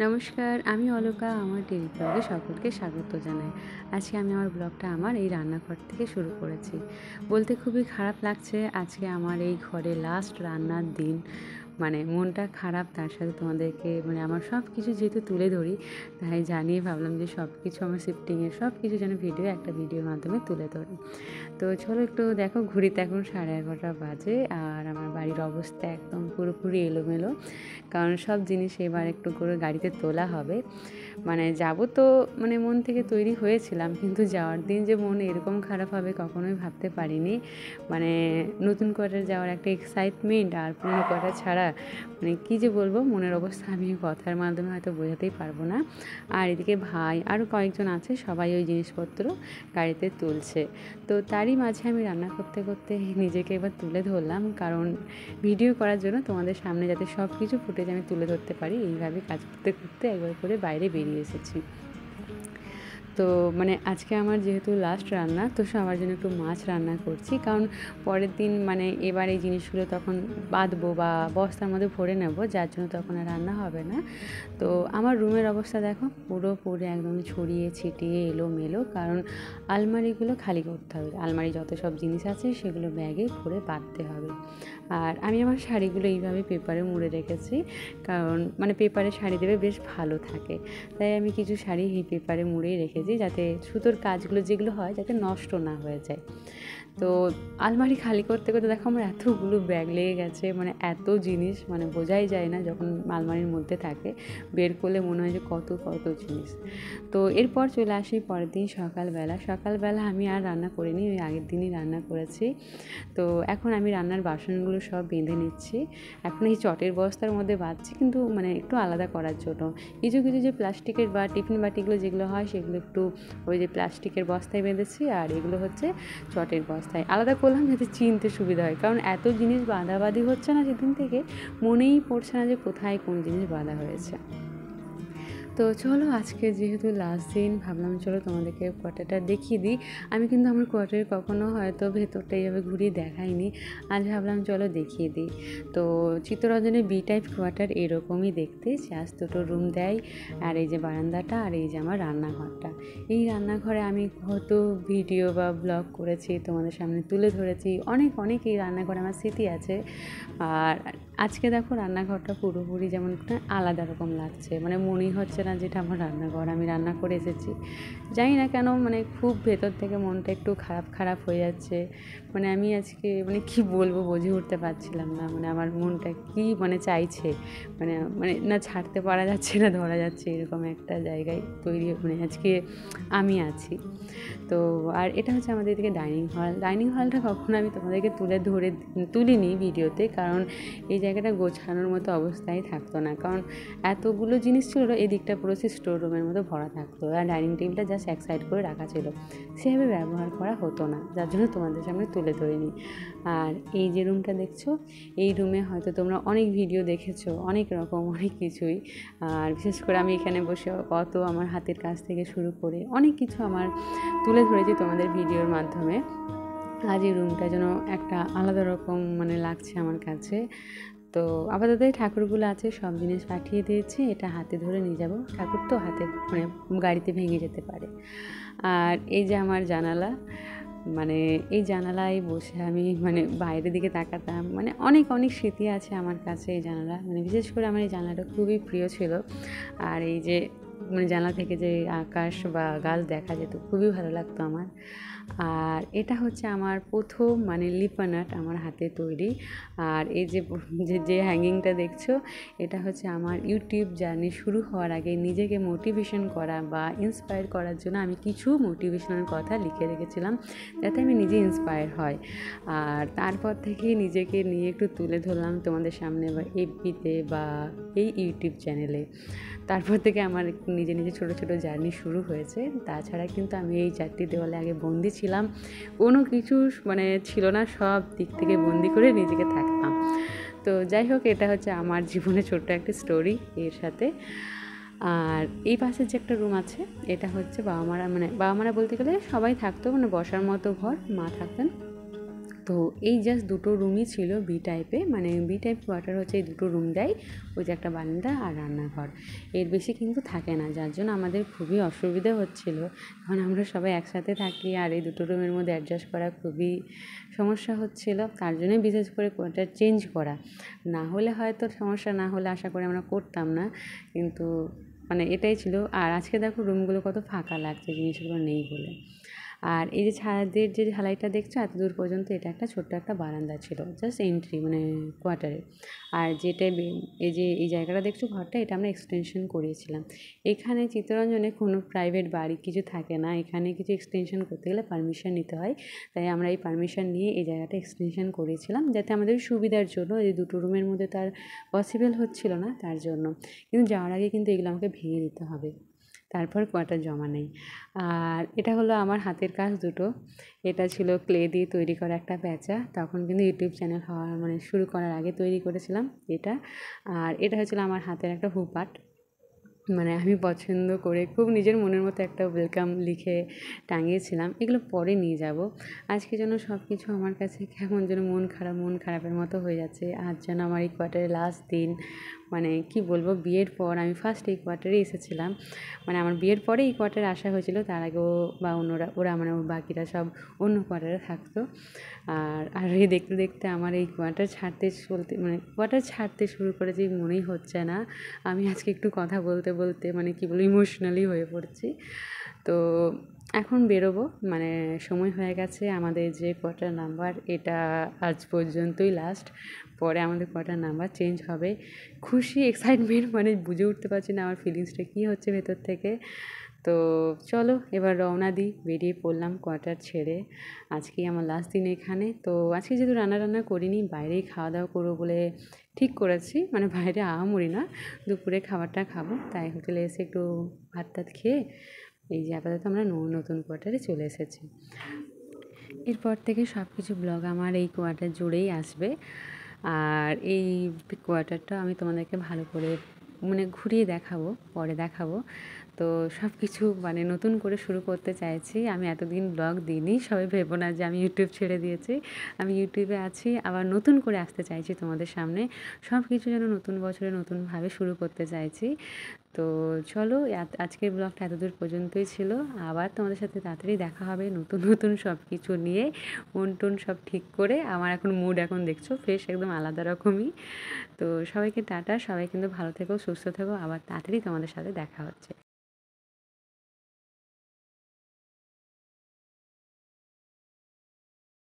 নমস্কার, আমি অলকা। আমার ডেইলি ব্লগে সকলকে স্বাগত জানাই। আজকে আমি আমার ব্লগটা আমার এই রান্নাঘর থেকে শুরু করেছি। বলতে খুবই খারাপ লাগছে, আজকে আমার এই ঘরে লাস্ট রান্নার দিন। মানে মনটা খারাপ, তার সাথে তোমাদেরকে আমার সব কিছু যেহেতু তুলে ধরি, তাই জানিয়ে ভাবলাম যে সব কিছু আমার শিফটিংয়ের সব কিছু যেন একটা ভিডিওর মাধ্যমে তুলে ধরি। তো চলো একটু দেখো, ঘুরিতে এখন 11:30 বাজে, আর আমার বাড়ির অবস্থা একদম পুরোপুরি এলোমেলো, কারণ সব জিনিস এবার একটু করে গাড়িতে তোলা হবে। যাব তো মন থেকে তৈরি হয়েছিলাম, কিন্তু যাওয়ার দিন যে মন এরকম খারাপ হবে কখনোই ভাবতে পারিনি। নতুন কোয়ার্টার যাওয়ার একটা এক্সাইটমেন্ট আর পুরনো কোয়ার্টার ছাড়া কী যে বলবো, মনের অবস্থা আমি কথার মাধ্যমে হয়তো বোঝাতেই পারবো না। আর এদিকে ভাই আরও কয়েকজন আছে, সবাই ওই জিনিসপত্র গাড়িতে তুলছে। তো তারই মাঝে আমি রান্না করতে করতে নিজেকে এবার তুলে ধরলাম, কারণ ভিডিও করার জন্য তোমাদের সামনে যাতে সব কিছু ফুটেজ আমি তুলে ধরতে পারি, এইভাবে কাজ করতে করতে একবার করে বাইরে বেরিয়ে এসেছি। তো আজকে আমার যেহেতু লাস্ট রান্না, তো সবার জন্য একটু মাছ রান্না করছি, কারণ পরের দিন এবার এই জিনিসগুলো তখন বাঁধবো বা বস্তার মধ্যে ভরে নেব, যার জন্য তখন আর রান্না হবে না। তো আমার রুমের অবস্থা দেখো, পুরোপুরি একদম ছড়িয়ে ছিটিয়ে এলোমেলো, কারণ আলমারিগুলো খালি করতে হবে। আলমারি যত সব জিনিস আছে সেগুলো ব্যাগে ভরে বাঁধতে হবে। আর আমি আমার শাড়িগুলো এইভাবে পেপারে মুড়ে রেখেছি, কারণ পেপারে শাড়ি দেবে বেশ ভালো থাকে, তাই আমি কিছু শাড়ি এই পেপারে মুড়েই রেখেছি, যাতে সুতোর কাজগুলো যেগুলো হয় যাতে নষ্ট না হয়ে যায়। তো আলমারি খালি করতে করতে দেখো আমার এতগুলো ব্যাগ লেগে গেছে, এত জিনিস বোঝাই যায় না যখন আলমারির মধ্যে থাকে, বের করলে মনে হয় যে কত কত জিনিস। তো এরপর চলে আসি পরের দিন সকালবেলা আমি আর রান্না করিনি, ওই আগের দিনই রান্না করেছি। তো এখন আমি রান্নার বাসনগুলো সব বেঁধে নিচ্ছি। এখন এই চটের বস্তার মধ্যে বাঁধছি, কিন্তু একটু আলাদা করার জন্য। কিছু কিছু যে প্লাস্টিকের বা টিফিন বাটিগুলো যেগুলো হয় সেগুলো একটু ওই যে প্লাস্টিকের বস্তায় বেঁধেছি, আর এগুলো হচ্ছে চটের বস্তায় আলাদা করলাম, যাতে চিনতে সুবিধা হয়, কারণ এত জিনিস বাঁধাবাঁধি হচ্ছে না সেদিন থেকে, মনেই পড়ছে না যে কোথায় কোন জিনিস বাঁধা হয়েছে। তো চলো, আজকে যেহেতু লাস্ট দিন, ভাবলাম চলো তোমাদেরকে কোয়ার্টারটা দেখিয়ে দিই। আমি কিন্তু আমার কোয়ার্টারে কখনো হয়তো ভেতরটা এইভাবে ঘুরিয়ে দেখাইনি, আজ ভাবলাম চলো দেখিয়ে দিই। তো চিত্তরঞ্জনের বি টাইপ কোয়ার্টার এরকমই দেখতে, জাস্ট দুটো রুম দেয়, আর এই যে বারান্দাটা, আর এই যে আমার রান্নাঘরটা। এই রান্নাঘরে আমি কত ভিডিও বা ব্লগ করেছি, তোমাদের সামনে তুলে ধরেছি, অনেক অনেক এই রান্নাঘরে আমার স্মৃতি আছে। আর আজকে দেখো রান্নাঘরটা পুরোপুরি যেমন একটা আলাদা রকম লাগছে, মনেই হচ্ছে না যেটা আমার রান্নাঘর, আমি রান্না করে এসেছি। জানি না কেন খুব ভেতর থেকে মনটা একটু খারাপ খারাপ হয়ে যাচ্ছে। আমি আজকে কি বলবো বুঝে উঠতে পারছিলাম না, আমার মনটা কি চাইছে, মানে মানে না ছাড়তে পারা যাচ্ছে না ধরা যাচ্ছে, এরকম একটা জায়গায় তৈরি আজকে আমি আছি। তো আর এটা হচ্ছে আমাদের এদিকে ডাইনিং হলটা কখনো আমি তোমাদেরকে তুলিনি ভিডিওতে, কারণ এই জায়গাটা গোছানোর মতো অবস্থায় থাকতো না, কারণ এতগুলো জিনিস ছিল, এদিকটা পুরো স্টোর রুমের মতো ভরা থাকতো, আর ডাইনিং টেবিলটা জাস্ট এক সাইড করে রাখা ছিল, সেভাবে ব্যবহার করা হতো না, যার জন্য তোমাদের সামনে তুলে ধরিনি। আর এই যে রুমটা দেখছো, এই রুমে হয়তো তোমরা অনেক ভিডিও দেখেছো, অনেক রকম অনেক কিছুই। আর বিশেষ করে আমি এখানে বসে কত আমার হাতের কাজ থেকে শুরু করে অনেক কিছু আমার তুলে ধরেছি তোমাদের ভিডিওর মাধ্যমে। আজ এই রুমটা যেন একটা আলাদা রকম লাগছে আমার কাছে। তো আপাতত এই ঠাকুরগুলো আছে, সব জিনিস পাঠিয়ে দিয়েছি, এটা হাতে ধরে নিয়ে যাব, ঠাকুর তো হাতে গাড়িতে ভেঙে যেতে পারে। আর এই যে আমার জানালা, এই জানালায় বসে আমি বাইরের দিকে তাকাতাম, অনেক অনেক স্মৃতি আছে আমার কাছে এই জানালা, বিশেষ করে আমার এই জানালাটা খুবই প্রিয় ছিল। আর এই যে জানলা থেকে যে আকাশ বা গাছ দেখা যেত, খুবই ভালো লাগতো আমার। আর এটা হচ্ছে আমার প্রথম লিপন আর্ট আমার হাতে তৈরি। আর এই যে যে হ্যাঙ্গিংটা দেখছো, এটা হচ্ছে আমার ইউটিউব জার্নি শুরু হওয়ার আগে নিজেকে মোটিভেশন করা বা ইন্সপায়ার করার জন্য আমি কিছু মোটিভেশনাল কথা লিখে রেখেছিলাম, যাতে আমি নিজে ইন্সপায়ার হয়। আর তারপর থেকে নিজেকে নিয়ে একটু তুলে ধরলাম তোমাদের সামনে, বা এফবিতে বা এই ইউটিউব চ্যানেলে। তারপর থেকে আমার নিজে নিজে ছোটো ছোটো জার্নি শুরু হয়েছে। তাছাড়া কিন্তু আমি এই 4টি দেওয়ালে আগে বন্দি ছিলাম, কোনো কিছু ছিল না, সব দিক থেকে বন্দি করে নিজেকে থাকতাম। তো যাই হোক, এটা হচ্ছে আমার জীবনে ছোট্ট একটা স্টোরি এর সাথে। আর এই পাশের যে একটা রুম আছে, এটা হচ্ছে বাবা মারা বলতে গেলে সবাই থাকতো, বসার মতো ঘর, মা থাকতেন। তো এই জাস্ট দুটো রুমই ছিল বি টাইপে, মানে বি টাইপ কোয়ার্টার হচ্ছে এই দুটো রুম দেয়, ওই যে একটা বারান্দা আর রান্নাঘর, এর বেশি কিন্তু থাকে না, যার জন্য আমাদের খুবই অসুবিধা হচ্ছিল। কারণ আমরা সবাই একসাথে থাকি আর এই দুটো রুমের মধ্যে অ্যাডজাস্ট করা খুবই সমস্যা হচ্ছিল, তার জন্যই বিশেষ করে কোয়ার্টার চেঞ্জ করা। না হলে হয়তো সমস্যা না হলে আশা করি আমরা করতাম না, কিন্তু মানে এটাই ছিল। আর আজকে দেখো রুমগুলো কত ফাঁকা লাগছে জিনিসগুলো নেই বলে। আর এই যে ছাদের যে ঢালাইটা দেখছো এত দূর পর্যন্ত, এটা একটা ছোট্ট একটা বারান্দা ছিল, জাস্ট এন্ট্রি মানে কোয়ার্টারে। আর যেটা এই যে এই জায়গাটা দেখছো ঘরটা, এটা আমরা এক্সটেনশন করিয়েছিলাম। এখানে চিত্তরঞ্জনে কোনো প্রাইভেট বাড়ি কিছু থাকে না, এখানে কিছু এক্সটেনশন করতে গেলে পারমিশন নিতে হয়, তাই আমরা এই পারমিশন নিয়ে এই জায়গাটা এক্সটেনশন করেছিলাম, যাতে আমাদের সুবিধার জন্য। এই দুটো রুমের মধ্যে তার পসিবল হচ্ছিল না, তার জন্য। কিন্তু যাওয়ার আগে কিন্তু এগুলো আমাকে ভেঙে দিতে হবে, তারপর কোয়ার্টার জমা নেই। আর এটা হলো আমার হাতের কাজ দুটো। এটা ছিল ক্লে দিয়ে তৈরি করা একটা প্যাঁচা, তখন কিন্তু ইউটিউব চ্যানেল হওয়া মানে শুরু করার আগে তৈরি করেছিলাম এটা। আর এটা হয়েছিল আমার হাতের একটা হুপাট, মানে আমি পছন্দ করে খুব নিজের মনের মতো একটা ওয়েলকাম লিখে টাঙিয়েছিলাম। এগুলো পরে নিয়ে যাব। আজকে যেন সব কিছু আমার কাছে কেমন যেন মন খারাপের মতো হয়ে যাচ্ছে। আজ যেন আমার এই কোয়ার্টারের লাস্ট দিন, মানে কি বলবো, বিয়ের পর আমি ফার্স্ট এই কোয়ার্টারে এসেছিলাম। মানে আমার বিয়ের পরে এই কোয়ার্টারে আসা হয়েছিল, তার আগেও বা ওরা মানে বাকিরা সব অন্য কোয়ার্টারে থাকতো। আর এই দেখতে দেখতে আমার এই কোয়ার্টার ছাড়তে শুরু করেছি, মনেই হচ্ছে না। আমি আজকে একটু কথা বলতে বলতে মানে কি বলবো, ইমোশনালি হয়ে পড়ছি। তো এখন বেরোবো, মানে সময় হয়ে গেছে। আমাদের যে কোয়ার্টার নাম্বার এটা আজ পর্যন্তই লাস্ট, পরে আমাদের কোয়ার্টার নাম্বার চেঞ্জ হবে। খুশি, এক্সাইটমেন্ট, মানে বুঝে উঠতে পারছি না আমার ফিলিংসটা কী হচ্ছে ভেতর থেকে। তো চলো এবার রওনা দিই, বেরিয়ে পড়লাম কোয়ার্টার ছেড়ে। আজকেই আমার লাস্ট দিন এখানে। তো আজকে যেহেতু রান্না করিনি, বাইরেই খাওয়া দাওয়া করবো বলে ঠিক করেছি, মানে বাইরে আহামরি না, দুপুরে খাবারটা খাবো, তাই হোটেলে এসে একটু ভাত টাত খেয়ে এই যে আপাতত আমরা নতুন কোয়ার্টারে চলে এসেছি। এরপর থেকে সব কিছু ব্লগ আমার এই কোয়ার্টার জুড়েই আসবে। আর এই কোয়ার্টারটা আমি তোমাদেরকে ভালো করে মানে ঘুরিয়ে দেখাবো, পরে দেখাবো। তো সব কিছু মানে নতুন করে শুরু করতে চাইছি। আমি এতদিন ব্লগ দিইনি, সবাই ভেবো না যে আমি ইউটিউব ছেড়ে দিয়েছি। আমি ইউটিউবে আছি, আবার নতুন করে আসতে চাইছি তোমাদের সামনে। সব কিছু যেন নতুন বছরে নতুনভাবে শুরু করতে চাইছি। তো চলো আজকের ব্লগটা এতদূর পর্যন্তই ছিল। আবার তোমাদের সাথে তাড়াতাড়ি দেখা হবে নতুন সব কিছু নিয়ে, মন টন সব ঠিক করে। আমার এখন মুড এখন দেখছো ফ্রেশ, একদম আলাদা রকমই। তো সবাইকে টাটা, সবাই কিন্তু ভালো থেকো, সুস্থ থেকো, আবার তাড়াতাড়ি তোমাদের সাথে দেখা হচ্ছে।